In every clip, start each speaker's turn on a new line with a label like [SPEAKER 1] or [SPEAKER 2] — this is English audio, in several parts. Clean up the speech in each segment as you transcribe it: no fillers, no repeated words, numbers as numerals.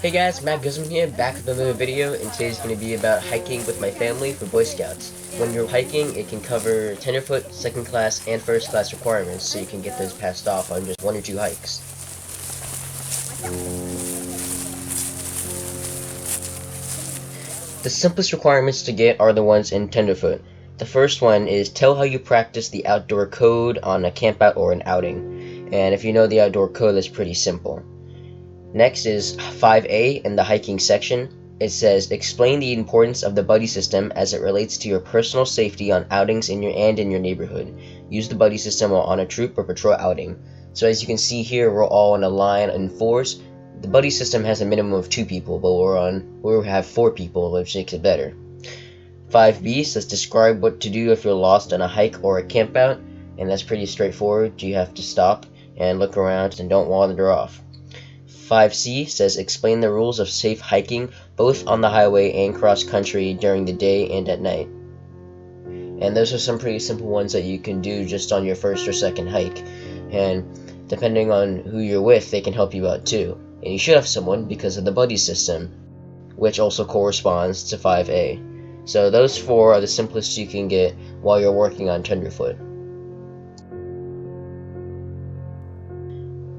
[SPEAKER 1] Hey guys, MacGuzman here, back with another video, and today's going to be about hiking with my family for Boy Scouts. When you're hiking, it can cover Tenderfoot, second class, and first class requirements, so you can get those passed off on just 1 or 2 hikes. The simplest requirements to get are the ones in Tenderfoot. The first one is tell how you practice the outdoor code on a campout or an outing. And if you know the outdoor code, that's pretty simple. Next is 5A in the hiking section. It says, explain the importance of the buddy system as it relates to your personal safety on outings in your neighborhood. Use the buddy system while on a troop or patrol outing. So as you can see here, we're all in a line in 4s. The buddy system has a minimum of 2 people, but we have 4 people, which makes it better. 5B says describe what to do if you're lost on a hike or a campout, and that's pretty straightforward. You have to stop and look around and don't wander off. 5C says explain the rules of safe hiking both on the highway and cross country during the day and at night. And those are some pretty simple ones that you can do just on your first or second hike, and depending on who you're with, they can help you out too. And you should have someone because of the buddy system, which also corresponds to 5A. So those 4 are the simplest you can get while you're working on Tenderfoot.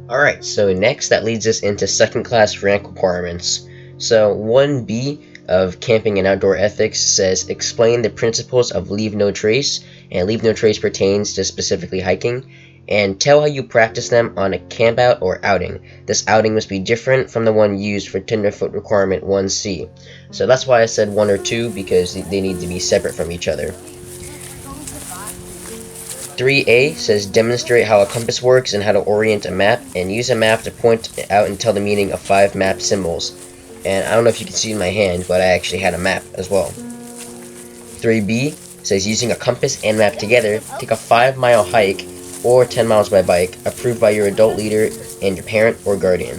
[SPEAKER 1] Alright, so next that leads us into second class rank requirements. So 1B of camping and outdoor ethics says explain the principles of leave no trace, and leave no trace pertains to specifically hiking, and tell how you practice them on a campout or outing. This outing must be different from the one used for Tenderfoot requirement 1C. So that's why I said 1 or 2, because they need to be separate from each other. 3A says demonstrate how a compass works and how to orient a map, and use a map to point out and tell the meaning of 5 map symbols. And I don't know if you can see in my hand, but I actually had a map as well. 3B says using a compass and map together, take a 5-mile hike or 10 miles by bike, approved by your adult leader and your parent or guardian.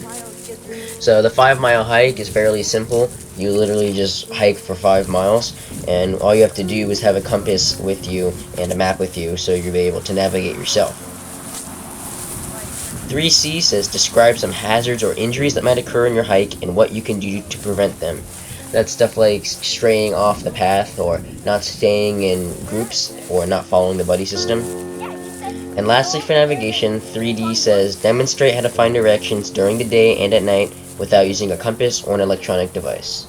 [SPEAKER 1] So the 5-mile hike is fairly simple. You literally just hike for 5 miles, and all you have to do is have a compass with you and a map with you, so you'll be able to navigate yourself. 3C says describe some hazards or injuries that might occur in your hike and what you can do to prevent them. That's stuff like straying off the path, or not staying in groups, or not following the buddy system. And lastly, for navigation, 3D says demonstrate how to find directions during the day and at night without using a compass or an electronic device.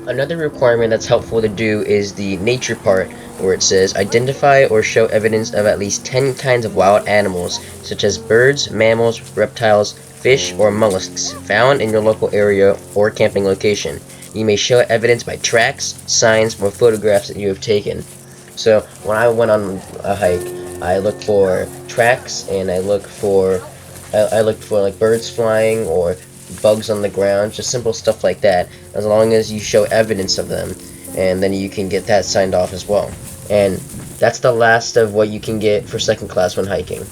[SPEAKER 1] Another requirement that's helpful to do is the nature part, where it says identify or show evidence of at least 10 kinds of wild animals, such as birds, mammals, reptiles, fish, or mollusks found in your local area or camping location. You may show evidence by tracks, signs, or photographs that you have taken. So when I went on a hike, I looked for tracks, and I looked for like birds flying or bugs on the ground, just simple stuff like that, as long as you show evidence of them, and then you can get that signed off as well. And that's the last of what you can get for second class when hiking.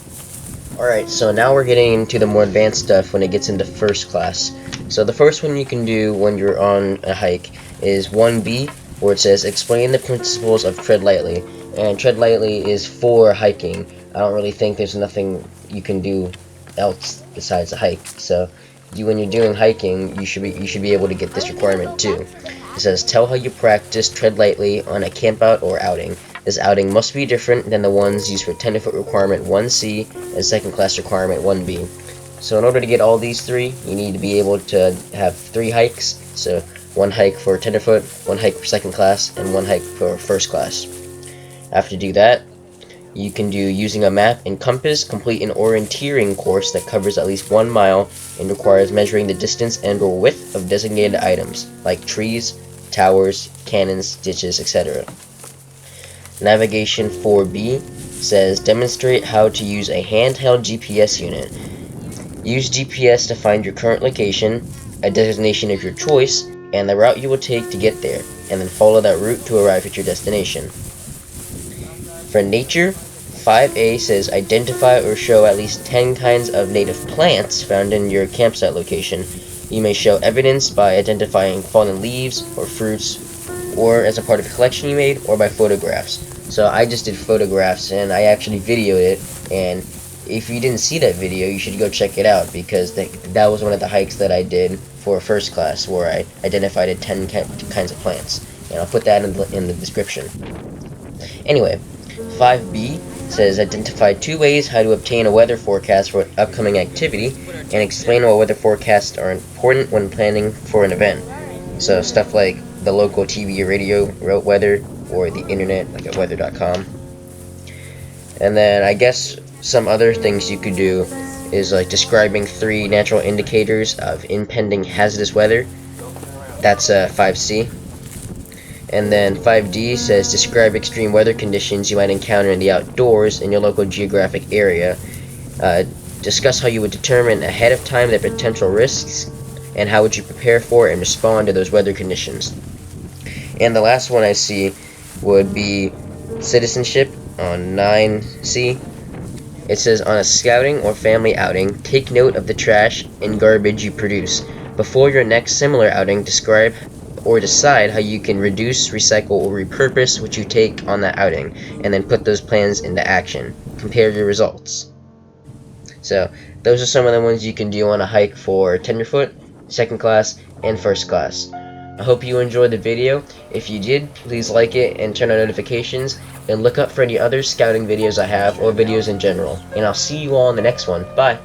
[SPEAKER 1] Alright, so now we're getting into the more advanced stuff when it gets into first class. So the first one you can do when you're on a hike is 1B, where it says explain the principles of tread lightly. And tread lightly is for hiking. I don't really think there's nothing you can do else besides a hike. So when you're doing hiking, you should be able to get this requirement too. It says tell how you practice tread lightly on a campout or outing. This outing must be different than the ones used for Tenderfoot requirement 1C and second class requirement 1B. So in order to get all these 3, you need to be able to have 3 hikes. So 1 hike for Tenderfoot, 1 hike for second class, and 1 hike for first class. After you do that, you can do using a map and compass, complete an orienteering course that covers at least 1 mile and requires measuring the distance and or width of designated items, like trees, towers, cannons, ditches, etc. Navigation 4B says demonstrate how to use a handheld GPS unit. Use GPS to find your current location, a destination of your choice, and the route you will take to get there, and then follow that route to arrive at your destination. For nature, 5A says identify or show at least 10 kinds of native plants found in your campsite location. You may show evidence by identifying fallen leaves or fruits, or as a part of a collection you made, or by photographs. So I just did photographs, and I actually videoed it, and if you didn't see that video, you should go check it out, because that was one of the hikes that I did for first class, where I identified 10 kinds of plants, and I'll put that in the description. Anyway, 5B says identify 2 ways how to obtain a weather forecast for an upcoming activity, and explain why weather forecasts are important when planning for an event. So stuff like the local TV or radio weather, or the internet, like at weather.com. And then I guess some other things you could do is like describing 3 natural indicators of impending hazardous weather. That's 5C. And then 5D says describe extreme weather conditions you might encounter in the outdoors in your local geographic area. Discuss how you would determine ahead of time the potential risks, and how would you prepare for and respond to those weather conditions. And the last one I see would be citizenship on 9C. It says, on a scouting or family outing, take note of the trash and garbage you produce. Before your next similar outing, describe or decide how you can reduce, recycle, or repurpose what you take on that outing, and then put those plans into action. Compare your results. So, those are some of the ones you can do on a hike for Tenderfoot, second class, and first class. I hope you enjoyed the video. If you did, please like it and turn on notifications, and look up for any other scouting videos I have, or videos in general. And I'll see you all in the next one. Bye!